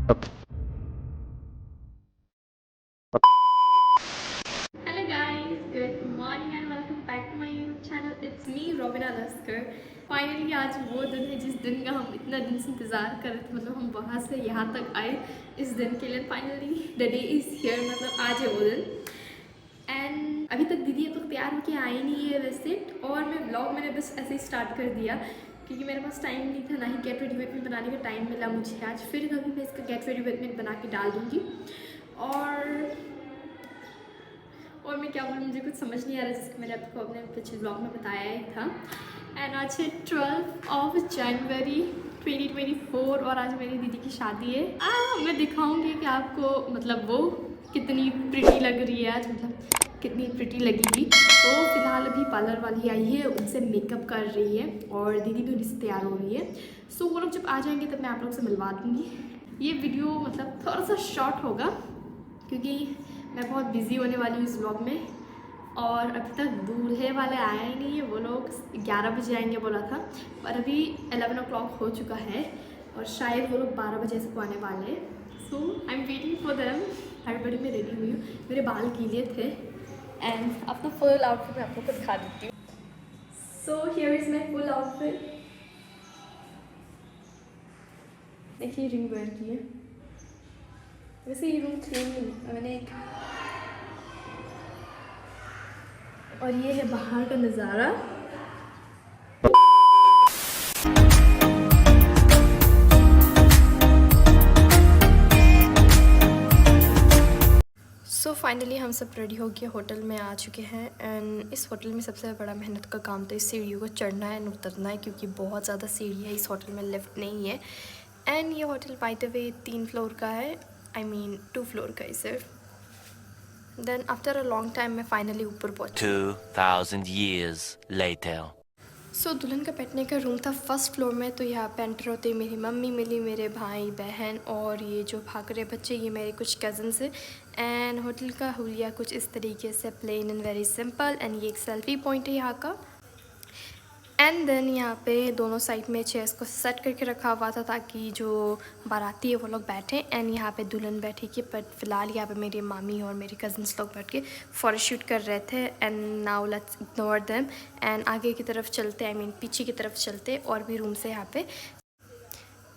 Hello guys, good morning and welcome back to my YouTube channel. It's me Robina Laskar. Finally आज वो दिन है जिस दिन का हम इतना दिन से इंतज़ार कर रहे थे, मतलब हम वहाँ से यहाँ तक आए इस दिन के लिए. Finally the day is here, मतलब आज है वो दिन. एंड अभी तक दीदी अब तक तैयार होकर आई नहीं है वैसे, और मैं व्लॉग मैंने बस ऐसे ही स्टार्ट कर दिया क्योंकि मेरे पास टाइम नहीं था, ना ही गेट रेडी विद मी बनाने का टाइम मिला मुझे आज. फिर कभी मैं इसका गेट रेडी विद मी बना के डाल दूँगी. और मैं क्या बोलूँ, मुझे कुछ समझ नहीं आ रहा, जिसका मैंने आपको अपने पिछले ब्लॉग में बताया ही था. एंड आज है 12 जनवरी 2024 और आज मेरी दीदी की शादी है. मैं दिखाऊंगी कि आपको मतलब वो कितनी प्रिटी लग रही है आज, मतलब कितनी प्रिटी लगेगी. तो फिलहाल अभी पार्लर वाली आई है, उनसे मेकअप कर रही है और दीदी भी उन्हीं से तैयार हो रही है. सो वो लोग जब आ जाएंगे तब मैं आप लोग से मिलवा दूँगी. ये वीडियो मतलब थोड़ा सा शॉर्ट होगा क्योंकि मैं बहुत बिज़ी होने वाली हूँ इस व्लॉग में, और अभी तक दूल्हे वाले आए ही नहीं है. वो लोग 11 बजे आएंगे बोला था, पर अभी 11 o'clock हो चुका है और शायद वो लोग 12 बजे से आने वाले हैं. So I am waiting for them. हड़बड़ी में रेडी हुई हूँ, मेरे बाल गीले थे. एंड अपना फुल आउटफिट मैं आप लोग को दिखा देती हूँ. So here is my full outfit. देखिए रिंग वेयर की है. वैसे ये रूम क्लीन मैंने एक, और ये है बाहर का नज़ारा. सो फाइनली हम सब रेडी हो के होटल में आ चुके हैं. एंड इस होटल में सबसे बड़ा मेहनत का काम तो इस सीढ़ियों को चढ़ना है और उतरना है क्योंकि बहुत ज़्यादा सीढ़ी है. इस होटल में लिफ्ट नहीं है. एंड ये hotel by the way 3 floor का है, आई मीन 2 फ्लोर का है सिर्फ. Then after a long time मैं फाइनली ऊपर पहुंची. 2000 years later. सो दुल्हन का बैठने का रूम था फर्स्ट फ्लोर में. तो यहाँ पे एंटर होते ही मेरी मम्मी मिली, मेरे भाई बहन, और ये जो भाग रहे बच्चे ये मेरे कुछ कज़न्स हैं. एंड होटल का हुलिया कुछ इस तरीके से plain and very simple. And ये एक सेल्फी पॉइंट है यहाँ का. एंड देन यहाँ पे दोनों साइड में चेयर्स को सेट करके रखा हुआ था ताकि जो बाराती है वो लोग बैठें. एंड यहाँ पे दुल्हन बैठी की, बट फिलहाल यहाँ पे मेरी मामी और मेरी कज़न्स लोग बैठ के फ़ोटो शूट कर रहे थे. And now let's ignore them and आगे की तरफ चलते, आई मीन पीछे की तरफ चलते और भी रूम से यहाँ पे.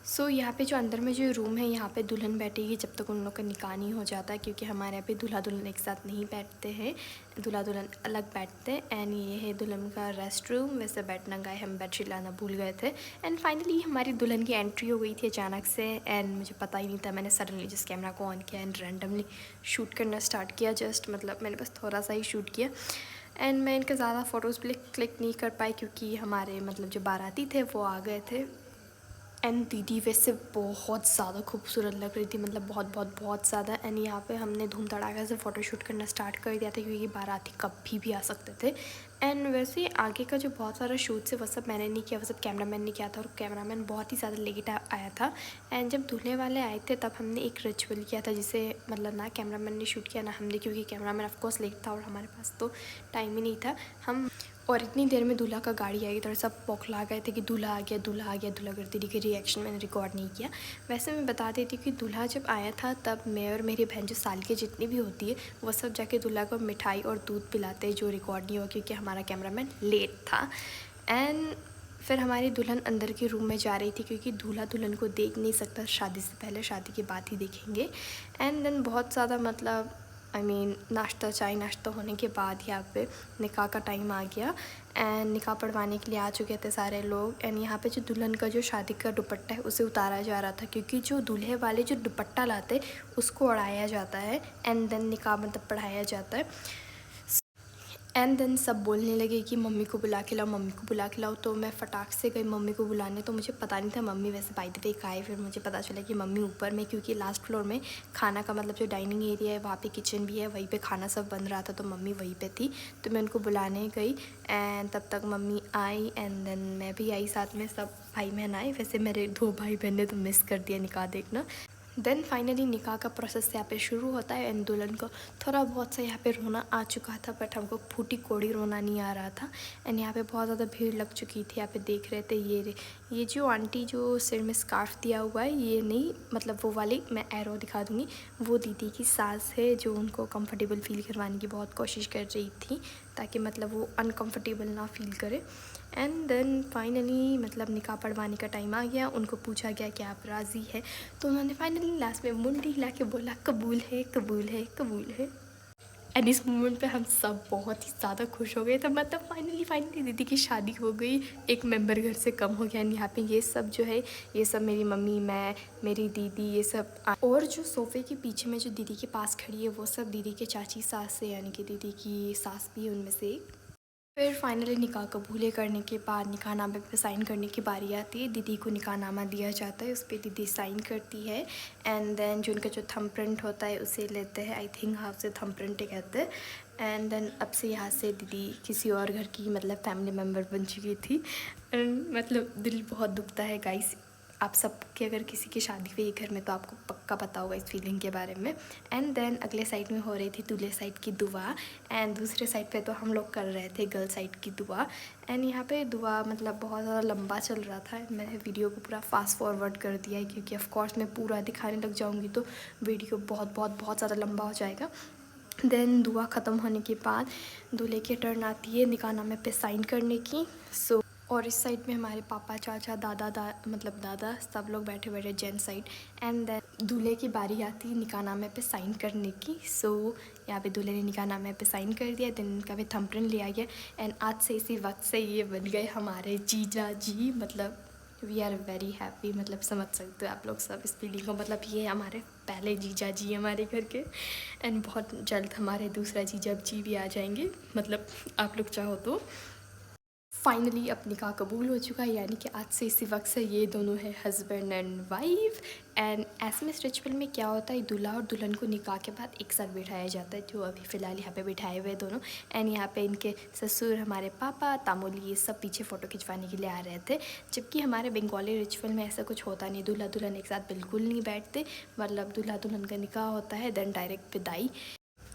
सो यहाँ पे जो अंदर में जो रूम है यहाँ पे दुल्हन बैठेगी जब तक उन लोग का निकाह नहीं हो जाता है, क्योंकि हमारे यहाँ पे दूल्हा दुल्हन एक साथ नहीं बैठते हैं, दूल्हा दुल्हन अलग बैठते हैं. एंड ये है दुल्हन का रेस्ट रूम. वैसे बैठना गए, हम बेडशीट लाना भूल गए थे. एंड फाइनली हमारी दुल्हन की एंट्री हो गई थी अचानक से. एंड मुझे पता ही नहीं था, मैंने सडनली जिस कैमरा को ऑन किया एंड रैंडमली शूट करना स्टार्ट किया. जस्ट मतलब मैंने बस थोड़ा सा ही शूट किया. एंड मैं इनके ज़्यादा फ़ोटोज़ भी क्लिक नहीं कर पाई क्योंकि हमारे मतलब जो बाराती थे वो आ गए थे. एंड दीदी वैसे बहुत ज़्यादा खूबसूरत लग रही थी, मतलब बहुत बहुत बहुत ज़्यादा. एंड यहाँ पे हमने धूम धड़ाके से फ़ोटोशूट करना स्टार्ट कर दिया था क्योंकि बाराती कभी भी आ सकते थे. एंड वैसे आगे का जो बहुत सारा शूट है वो सब मैंने नहीं किया, वो सब कैमरामैन ने किया था, और कैमरामैन बहुत ही ज़्यादा लेट आया था. एंड जब दूल्हे वाले आए थे तब हमने एक रिचुअल किया था जिसे मतलब ना कैमरामैन ने शूट किया ना हमने, क्योंकि कैमरामैन ऑफकोर्स लेट था और हमारे पास तो टाइम ही नहीं था. हम और इतनी देर में दूल्हा का गाड़ी आई तो सब बौखला गए थे कि दूल्हा आ गया, दूल्हा आ गया, दूल्हा करती रही. कि रिएक्शन मैंने रिकॉर्ड नहीं किया. वैसे मैं बता देती हूँ कि दूल्हा जब आया था तब मैं और मेरी बहन जो साल की जितनी भी होती है वो सब जाके दूल्हा को मिठाई और दूध पिलाते हैं, जो रिकॉर्ड नहीं हुआ क्योंकि हमारा कैमरामैन लेट था. एंड फिर हमारी दुल्हन अंदर के रूम में जा रही थी क्योंकि दूल्हा दुल्हन को देख नहीं सकता शादी से पहले, शादी के बाद ही देखेंगे. एंड देन बहुत ज़्यादा मतलब आई मीन नाश्ता चाय नाश्ता होने के बाद यहाँ पे निकाह का टाइम आ गया. एंड निकाह पढ़वाने के लिए आ चुके थे सारे लोग. एंड यहाँ पे जो दुल्हन का जो शादी का दुपट्टा है उसे उतारा जा रहा था क्योंकि जो दूल्हे वाले जो दुपट्टा लाते उसको उड़ाया जाता है एंड देन निकाह मतलब पढ़ाया जाता है. एंड देन सब बोलने लगे कि मम्मी को बुला के लाओ, मम्मी को बुला के लाओ. तो मैं फटाक से गई मम्मी को बुलाने. तो मुझे पता नहीं था मम्मी वैसे बाई द वे आए. फिर मुझे पता चला कि मम्मी ऊपर में, क्योंकि लास्ट फ्लोर में खाना का मतलब जो डाइनिंग एरिया है वहाँ पे किचन भी है, वहीं पे खाना सब बन रहा था, तो मम्मी वहीं पे थी. तो मैं उनको बुलाने गई एंड तब तक मम्मी आई एंड देन मैं भी आई साथ में, सब भाई बहन आए. वैसे मेरे 2 भाई बहन ने तो मिस कर दिया निकाह देखना. देन फाइनली निकाह का प्रोसेस यहाँ पे शुरू होता है एंड दुल्हन को थोड़ा बहुत सा यहाँ पे रोना आ चुका था, बट हमको फूटी कोड़ी रोना नहीं आ रहा था। एंड यहाँ पे बहुत ज़्यादा भीड़ लग चुकी थी। यहाँ पे देख रहे थे ये जो आंटी जो सिर में स्कार्फ दिया हुआ है, ये नहीं, मतलब वो वाली मैं एरो दिखा दूँगी, वो दीदी की सास है जो उनको कंफर्टेबल फील करवाने की बहुत कोशिश कर रही थी ताकि मतलब वो अनकंफर्टेबल ना फील करे। एंड देन फाइनली मतलब निकाह पढ़वाने का टाइम आ गया। उनको पूछा गया कि आप राज़ी है, तो उन्होंने फाइनली लास्ट में मुंडी हिला के बोला कबूल है, कबूल है, कबूल है। एंड इस मोमेंट पे हम सब बहुत ही ज़्यादा खुश हो गए थे। मतलब फाइनली दीदी की शादी हो गई, एक मेंबर घर से कम हो गया। एंड यहाँ पे ये सब जो है, ये सब मेरी मम्मी, मैं, मेरी दीदी, ये सब, और जो सोफ़े के पीछे में जो दीदी के पास खड़ी है वो सब दीदी के चाची सास है, यानी कि दीदी की सास भी है उनमें से एक। फिर फाइनली निकाह कबूले करने के बाद निकाहनामे पे साइन करने की बारी आती है। दीदी को निकाहनामा दिया जाता है, उस पर दीदी साइन करती है। एंड देन जो उनका जो थंब प्रिंट होता है उसे लेते हैं, आई थिंक हाँ उसे थंब प्रिंट ही कहते हैं। एंड देन अब से यहाँ से दीदी किसी और घर की मतलब फैमिली मेम्बर बन चुकी थी। मतलब दिल बहुत दुखता है गाइस। आप सब की अगर किसी की शादी हुई घर में तो आपको पक्का पता होगा इस फीलिंग के बारे में। एंड देन अगले साइड में हो रही थी दूल्हे साइड की दुआ, एंड दूसरे साइड पे तो हम लोग कर रहे थे गर्ल साइड की दुआ। एंड यहाँ पे दुआ मतलब बहुत ज़्यादा लंबा चल रहा था। मैंने वीडियो को पूरा फास्ट फॉरवर्ड कर दिया है क्योंकि ऑफ कोर्स मैं पूरा दिखाने लग जाऊँगी तो वीडियो बहुत ज़्यादा लंबा हो जाएगा। देन दुआ ख़त्म होने के बाद दूल्हे की टर्न आती है निकाहनामे पे साइन करने की। सो और इस साइड में हमारे पापा, चाचा, दादा सब लोग बैठे बैठे जेंट्स साइड। एंड देन दूल्हे की बारी आती है निकाहनामे पे साइन करने की। सो यहाँ पे दूल्हे ने निकाहनामे पे साइन कर दिया, देन उनका भी थंब प्रिंट लिया गया। एंड आज से इसी वक्त से ये बन गए हमारे जीजा जी। मतलब वी आर वेरी हैप्पी, मतलब समझ सकते हो आप लोग सब इस फीलिंग को। मतलब ये हमारे पहले जीजा जी हमारे घर के, एंड बहुत जल्द हमारे दूसरा जीजा जी भी आ जाएंगे, मतलब आप लोग चाहो तो। फाइनली अब निकाह कबूल हो चुका है, यानी कि आज से इसी वक्त से ये दोनों है husband and wife. And SMS ritual में क्या होता है, दूल्हा और दुल्हन को निकाह के बाद एक साथ बिठाया जाता है, जो अभी फ़िलहाल यहाँ पे बिठाए हुए दोनों। एंड यहाँ पे इनके ससुर, हमारे पापा, तामोली, ये सब पीछे फ़ोटो खिंचवाने के लिए आ रहे थे। जबकि हमारे बंगाली रिचुअल में ऐसा कुछ होता नहीं, दूल्हा दुल्हन एक साथ बिल्कुल नहीं बैठते। मतलब दूल्हा दुल्हन का निकाह होता है, देन डायरेक्ट विदाई।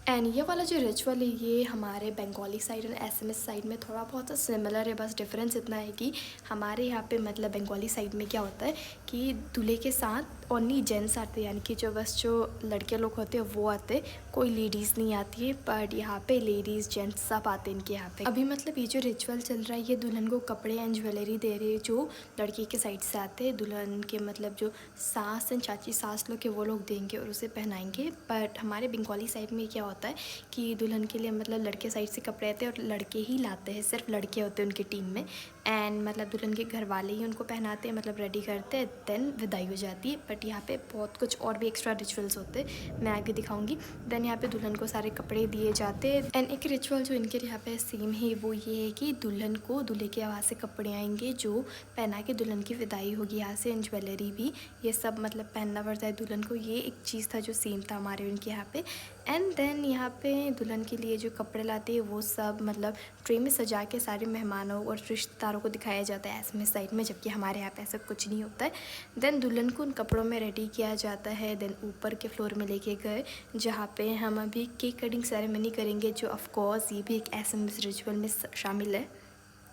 एंड ये वाला जो रिचुअल है ये हमारे बंगाली साइड और एसएमएस साइड में थोड़ा बहुत सिमिलर है, बस डिफरेंस इतना है कि हमारे यहाँ पे मतलब बंगाली साइड में क्या होता है कि दूल्हे के साथ ओनली जेंट्स आते हैं, यानी कि जो लड़के लोग होते हैं वो आते, कोई लेडीज़ नहीं आती है। बट यहाँ पे लेडीज़ जेंट्स सब आते हैं इनके यहाँ पे। अभी मतलब ये जो रिचुअल चल रहा है ये दुल्हन को कपड़े एंड ज्वेलरी दे रहे हैं जो लड़के के साइड से आते हैं। दुल्हन के मतलब जो सास एंड चाची सास लोग के वो लोग देंगे और उसे पहनाएंगे। बट हमारे बंगाली साइड में क्या होता है कि दुल्हन के लिए मतलब लड़के साइड से कपड़े आते हैं और लड़के ही लाते हैं, सिर्फ लड़के होते हैं उनकी टीम में। एंड मतलब दुल्हन के घर वाले ही उनको पहनाते हैं, मतलब रेडी करते हैं, देन विदाई हो जाती है। बट यहाँ पे बहुत कुछ और भी एक्स्ट्रा रिचुअल्स होते हैं, मैं आगे दिखाऊंगी। देन यहाँ पे दुल्हन को सारे कपड़े दिए जाते हैं। एंड एक रिचुअल जो इनके यहाँ पे सेम है वो ये है कि दुल्हन को दूल्हे के आवाज़ से कपड़े आएंगे जो पहना के दुल्हन की विदाई होगी यहाँ से। एंड ज्वेलरी भी ये सब मतलब पहनना पड़ता है दुल्हन को, ये एक चीज़ था जो सेम था हमारे उनके यहाँ पे। एंड देन यहाँ पे दुल्हन के लिए जो कपड़े लाते हैं वो सब मतलब ट्रे में सजा के सारे मेहमानों और रिश्तेदारों को दिखाया जाता है एसएमएस साइड में, जबकि हमारे यहाँ पे ऐसा कुछ नहीं होता है। देन दुल्हन को उन कपड़ों में रेडी किया जाता है। देन ऊपर के फ्लोर में लेके गए जहाँ पे हम अभी केक कटिंग सेरेमनी करेंगे, जो ऑफकोर्स ये भी एक एसएमएस रिचुअल में शामिल है।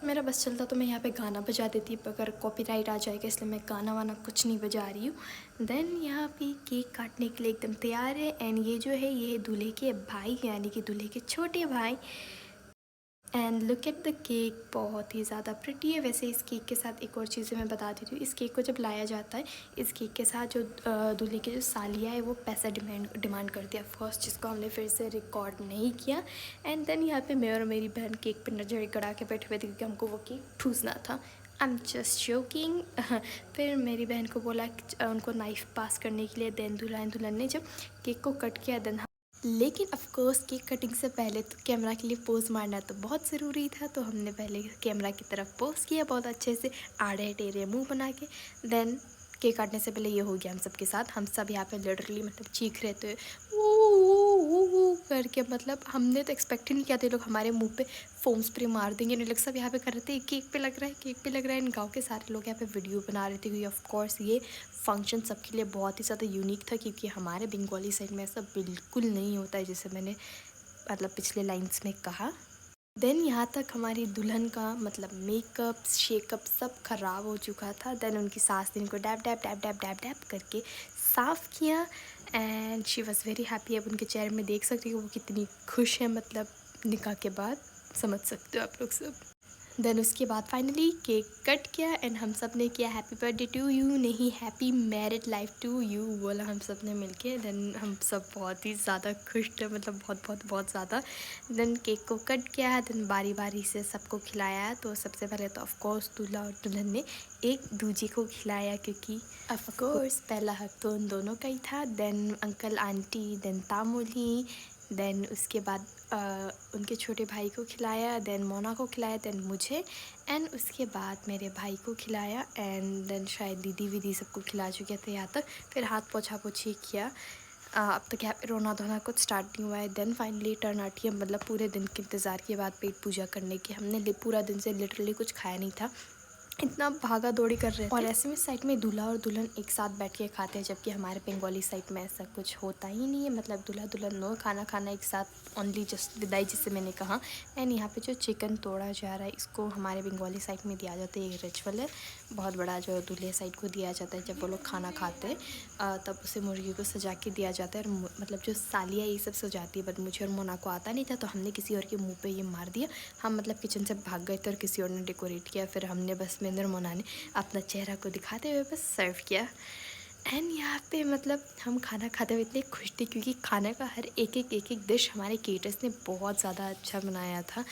मेरा बस चलता तो मैं यहाँ पे गाना बजा देती, अगर कॉपीराइट आ जाएगा इसलिए मैं गाना वाना कुछ नहीं बजा रही हूँ। देन यहाँ पे केक काटने के लिए एकदम तैयार है। एंड ये जो है ये दूल्हे के भाई, यानी कि दूल्हे के छोटे भाई। And look at the cake, बहुत ही ज़्यादा प्रिटी है। वैसे इस केक के साथ एक और चीज़ें मैं बता देती हूँ। इस केक को जब लाया जाता है, इस केक के साथ जो दूल्हे की जो सालिया है वो पैसा डिमांड करती है ऑफकोर्स, जिसको हमने फिर से रिकॉर्ड नहीं किया। एंड देन यहाँ पे मैं और मेरी बहन केक पर नजर गड़ा के बैठे हुए थे क्योंकि हमको वो केक ठूसना था। आई एम जस्ट जोकिंग। फिर मेरी बहन को बोला उनको नाइफ़ पास करने के लिए। देन दुल्हन ने जब केक को कट किया, देन लेकिन ऑफकोर्स केक कटिंग से पहले तो कैमरा के लिए पोज मारना तो बहुत ज़रूरी था, तो हमने पहले कैमरा की तरफ पोज किया बहुत अच्छे से, आड़े टेढ़े मुंह बना के। देन केक काटने से पहले ये हो गया हम सब के साथ। हम सब यहाँ पे लिटरली मतलब चीख रहे थे, वो करके, मतलब हमने तो एक्सपेक्ट ही नहीं किया था लोग हमारे मुंह पे फोम स्प्रे मार देंगे। ये लोग सब यहाँ पे कर रहे थे केक पे लग रहा है, केक पे लग रहा है। इन गाँव के सारे लोग यहाँ पे वीडियो बना रहे थे क्योंकि ऑफ कोर्स ये फंक्शन सबके लिए बहुत ही ज़्यादा यूनिक था, क्योंकि हमारे बंगाली साइड में ऐसा बिल्कुल नहीं होता है, जैसे मैंने मतलब पिछले लाइन्स में कहा। देन यहाँ तक हमारी दुल्हन का मतलब मेकअप शेकअप सब ख़राब हो चुका था। देन उनकी सास ने इनको dab dab dab dab dab dab करके साफ़ किया and she was very happy. अब उनके चेहरे में देख सकते हो वो कितनी खुश है, मतलब निकाह के बाद, समझ सकते हो आप लोग सब। देन उसके बाद फाइनली केक कट किया एंड हम सब ने किया हैप्पी बर्थडे टू यू, नहीं happy married life to you बोला हम सब ने मिलके। देन हम सब बहुत ही ज़्यादा खुश थे, मतलब बहुत बहुत बहुत ज़्यादा। देन केक को कट किया, देन बारी बारी से सबको खिलाया। तो सबसे पहले तो ऑफ कोर्स दूल्हा और दुल्हन ने एक दूजे को खिलाया, क्योंकि ऑफ कोर्स पहला हक तो उन दोनों का ही था। देन अंकल आंटी, देन तामोली, देन उसके बाद उनके छोटे भाई को खिलाया, देन मोना को खिलाया, देन मुझे, एंड उसके बाद मेरे भाई को खिलाया, एंड देन शायद दीदी वीदी सबको खिला चुके थे यहाँ तक। फिर हाथ पोछा पोछी किया। अब तक यहाँ पे रोना धोना कुछ स्टार्ट नहीं हुआ है। देन फाइनली टर्न आउट, मतलब पूरे दिन के इंतज़ार के बाद पेट पूजा करने की, हमने पूरा दिन से लिटरली कुछ खाया नहीं था, इतना भागा दौड़ी कर रहे थे। और ऐसे में साइड में दूल्हा और दुल्हन एक साथ बैठ के खाते हैं, जबकि हमारे बंगाली साइड में ऐसा कुछ होता ही नहीं है। मतलब दूल्हा दुल्हन नो खाना खाना एक साथ, ओनली जस्ट विदाई जिसे मैंने कहा। एंड यहाँ पे जो चिकन तोड़ा जा रहा है, इसको हमारे बंगाली साइड में दिया जाता है, ये रिचुअल है बहुत बड़ा, जो दूल्हे साइड को दिया जाता है। जब वो लोग खाना खाते हैं तब उसे मुर्गी को सजा के दिया जाता है। और मतलब जो सालियाँ ये सब सजाती है, बट मुझे और मोना को आता नहीं था, तो हमने किसी और के मुँह पर ये मार दिया। हम मतलब किचन से भाग गए थे और किसी और ने डेकोरेट किया। फिर हमने बस मेंदर मोना ने अपना चेहरा को दिखाते हुए बस सर्व किया। एंड यहाँ पे मतलब हम खाना खाते हुए इतने खुश थे, क्योंकि खाने का हर एक डिश हमारे केटर्स ने बहुत ज़्यादा अच्छा बनाया था।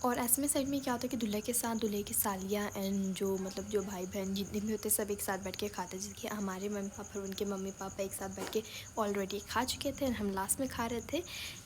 और ऐसे में साइड में क्या होता है कि दूल्हे के साथ दूल्हे की सालियाँ एंड जो मतलब जो भाई बहन जितने भी होते हैं सब एक साथ बैठ के खाते हैं। जिसके हमारे मम्मी पापा और उनके मम्मी पापा एक साथ बैठ के ऑलरेडी खा चुके थे, हम लास्ट में खा रहे थे।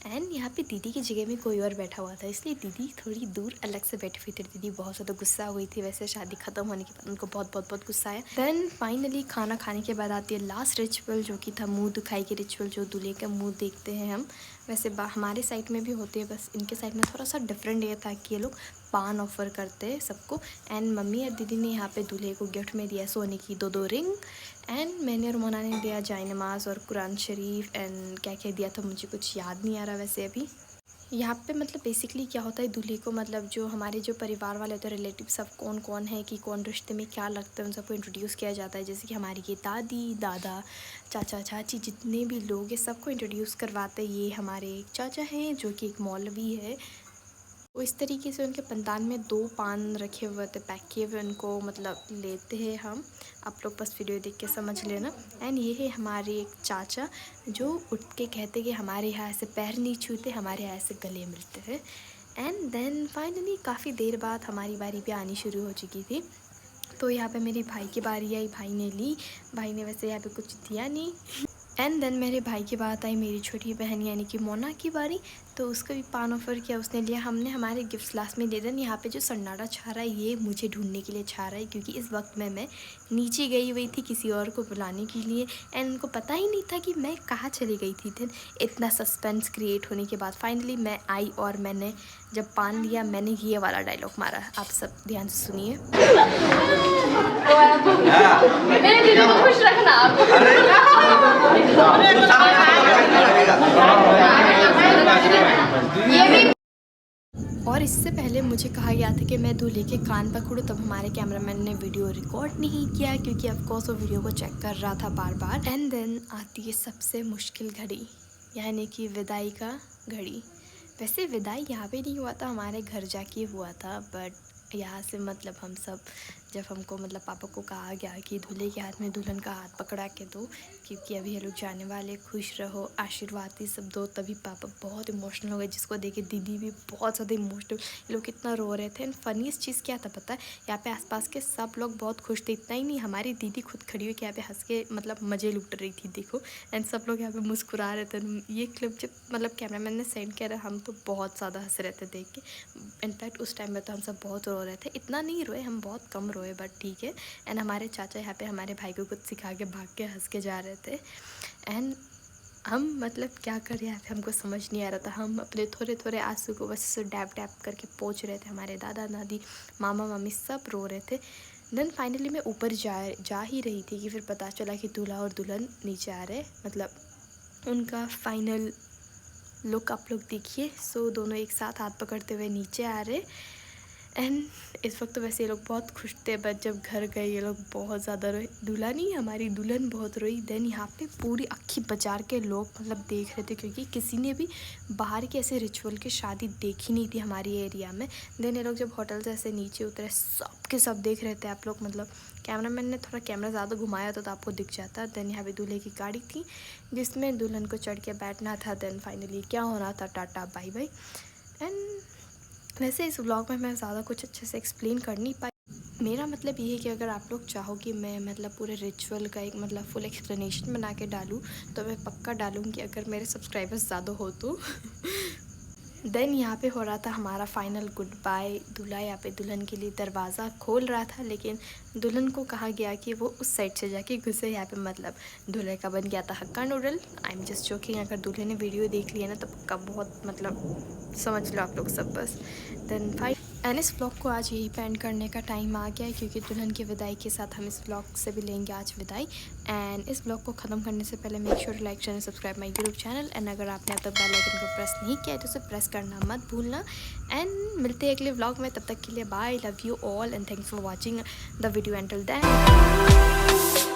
एंड यहाँ पे दीदी की जगह में कोई और बैठा हुआ था, इसलिए दीदी थोड़ी दूर अलग से बैठी हुई थी। दीदी बहुत ज़्यादा गुस्सा हुई थी, वैसे शादी ख़त्म होने के बाद उनको बहुत बहुत बहुत गुस्सा आया। देन फाइनली खाना खाने के बाद आती है लास्ट रिचुअल, जो कि था मुँह दिखाई के रिचुअल, जो दूल्हे का मुँह देखते हैं हम। वैसे हमारे साइड में भी होते हैं, बस इनके साइड में थोड़ा सा डिफरेंट ये था कि ये लोग पान ऑफ़र करते हैं सबको। एंड मम्मी और दीदी ने यहाँ पे दूल्हे को गिफ्ट में दिया सोने की 2 रिंग, एंड मैंने और मोना ने दिया जाय नमाज और कुरान शरीफ, एंड क्या क्या दिया था मुझे कुछ याद नहीं आ रहा वैसे अभी। यहाँ पे मतलब बेसिकली क्या होता है, दूल्हे को मतलब जो हमारे जो परिवार वाले होते हैं, रिलेटिव सब कौन कौन है कि कौन रिश्ते में क्या लगता है, उन सबको इंट्रोड्यूस किया जाता है। जैसे कि हमारी ये दादी दादा चाचा चाची जितने भी लोग हैं सबको इंट्रोड्यूस करवाते हैं। ये हमारे एक चाचा हैं जो कि एक मौलवी है, वो इस तरीके से उनके पंदान में 2 पान रखे हुए थे पैक किए हुए, उनको मतलब लेते हैं हम। आप लोग बस वीडियो देख के समझ लेना। एंड ये है हमारे एक चाचा जो उठ के कहते कि हमारे यहाँ से पैर नहीं छूते, हमारे यहाँ से गले मिलते हैं। एंड देन फाइनली काफ़ी देर बाद हमारी बारी भी आनी शुरू हो चुकी थी। तो यहाँ पे मेरे भाई की बारी आई, भाई ने ली। भाई ने वैसे यहाँ पे कुछ दिया नहीं। एंड देन मेरे भाई की बात आई मेरी छोटी बहन यानी कि मोना की बारी, तो उसका भी पान ऑफ़र किया, उसने लिया। हमने हमारे गिफ्ट्स लास्ट में दे दें। यहाँ पे जो सन्नाटा छा रहा है ये मुझे ढूंढने के लिए छा रहा है, क्योंकि इस वक्त में मैं नीचे गई हुई थी किसी और को बुलाने के लिए, एंड उनको पता ही नहीं था कि मैं कहाँ चली गई थी। देन इतना सस्पेंस क्रिएट होने के बाद फाइनली मैं आई, और मैंने जब पान लिया मैंने ये वाला डायलॉग मारा। आप सब ध्यान से सुनिए। मेरे दीदी को खुश रखना। और इससे पहले मुझे कहा गया था कि मैं दूल्हे के कान पकड़ूं, तब हमारे कैमरामैन ने वीडियो रिकॉर्ड नहीं किया, क्योंकि ऑफकोर्स वो वीडियो को चेक कर रहा था बार बार। एंड देन आती है सबसे मुश्किल घड़ी, यानी कि विदाई का घड़ी। वैसे विदाई यहाँ पे नहीं हुआ था, हमारे घर जाके हुआ था, बट यहाँ से मतलब हम सब जब हमको मतलब पापा को कहा गया कि दूल्हे के हाथ में दुल्हन का हाथ पकड़ा के दो, क्योंकि अभी ये लोग जाने वाले, खुश रहो, आशीर्वाद ये सब दो, तभी पापा बहुत इमोशनल हो गए, जिसको देखे दीदी भी बहुत ज़्यादा इमोशनल। ये लोग कितना रो रहे थे। एंड फनीस्ट चीज़ क्या था पता है, यहाँ पे आसपास के सब लोग बहुत खुश थे। इतना ही नहीं, हमारी दीदी खुद खड़ी हुई कि यहाँ पे हंस के मतलब मज़े लुट रही थी, देखो। एंड सब लोग यहाँ पे मुस्कुरा रहे थे। ये क्लिप जब मतलब कैमरामैन ने सेंड किया, हम तो बहुत ज़्यादा हंस रहे थे देख के। इनफैक्ट उस टाइम में तो हम सब बहुत रो रहे थे। इतना नहीं रोए, हम बहुत कम रोए, बट ठीक है। एंड हमारे चाचा यहाँ पे हमारे भाई को कुछ सिखा के भाग के हंस के जा रहे थे। एंड हम मतलब क्या कर रहे थे हमको समझ नहीं आ रहा था। हम अपने थोड़े थोड़े आंसू को बस डैप डैप करके पोंछ रहे थे। हमारे दादा दादी मामा मामी सब रो रहे थे। देन फाइनली मैं ऊपर जा ही रही थी कि फिर पता चला कि दूल्हा और दुल्हन नीचे आ रहे, मतलब उनका फाइनल लुक आप लोग देखिए। सो दोनों एक साथ हाथ पकड़ते हुए नीचे आ रहे। एंड इस वक्त तो वैसे ये लोग बहुत खुश थे, बट जब घर गए ये लोग बहुत ज़्यादा रोए। दूल्हा नहीं, हमारी दुल्हन बहुत रोई। देन यहाँ पे पूरी अक्खी बाजार के लोग मतलब देख रहे थे, क्योंकि किसी ने भी बाहर के ऐसे रिचुअल की शादी देखी नहीं थी हमारी एरिया में। देन ये लोग जब होटल से ऐसे नीचे उतरे सब के सब देख रहे थे आप लोग। मतलब कैमरामैन ने थोड़ा कैमरा ज़्यादा घुमाया तो आपको दिख जाता। देन यहाँ पे दूल्हे की गाड़ी थी जिसमें दुल्हन को चढ़ के बैठना था। देन फाइनली क्या होना था, टाटा बाय बाय। एंड वैसे इस व्लॉग में मैं ज़्यादा कुछ अच्छे से एक्सप्लेन कर नहीं पाई। मेरा मतलब ये है कि अगर आप लोग चाहो कि मैं मतलब पूरे रिचुअल का एक मतलब फुल एक्सप्लेनेशन बना के डालूँ तो मैं पक्का डालूँगी, अगर मेरे सब्सक्राइबर्स ज़्यादा हो तो। देन यहाँ पे हो रहा था हमारा फाइनल गुड बाय। दूल्हा यहाँ पे दुल्हन के लिए दरवाज़ा खोल रहा था, लेकिन दुल्हन को कहा गया कि वो उस साइड से जाके घुसे। यहाँ पे मतलब दूल्हे का बन गया था hakka noodle. I am just joking, अगर दूल्हे ने वीडियो देख लिया ना तो पक्का बहुत मतलब समझ लो आप लोग सब बस। देन एंड इस ब्लॉग को आज यही पे एंड करने का टाइम आ गया है, क्योंकि दुल्हन की विदाई के साथ हम इस ब्लॉग से भी लेंगे आज विदाई। एंड इस ब्लॉग को ख़त्म करने से पहले make sure like channel subscribe my YouTube channel. And अगर आपने अब तक बेल आइकन को प्रेस नहीं किया है तो उसे प्रेस करना मत भूलना। एंड मिलते हैं अगले व्लॉग में, तब तक के लिए bye, love you all and thanks for watching the video until then.